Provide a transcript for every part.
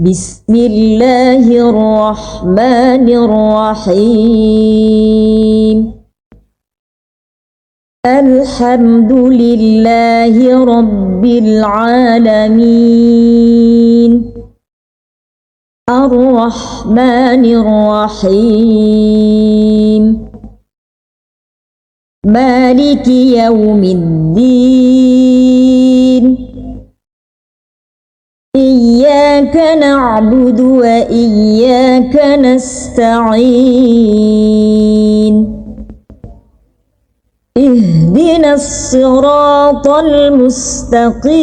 بسم الله الرحمن الرحيم. الحمد لله رب العالمين. الرحمن الرحيم. مالك يوم الدين. إياك نعبد وإياك نستعين. اهدنا الصراط المستقيم.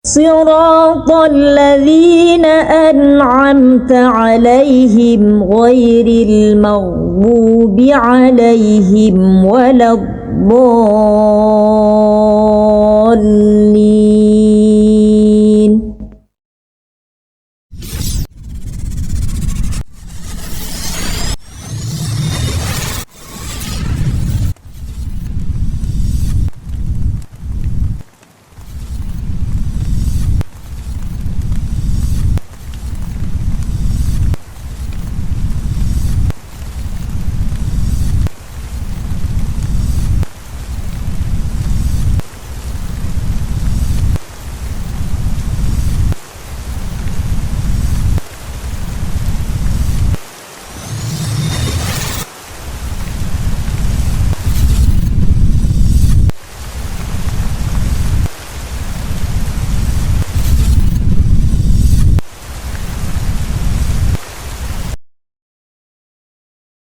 صراط الذين أنعمت عليهم غير المغضوب عليهم ولا الضالين.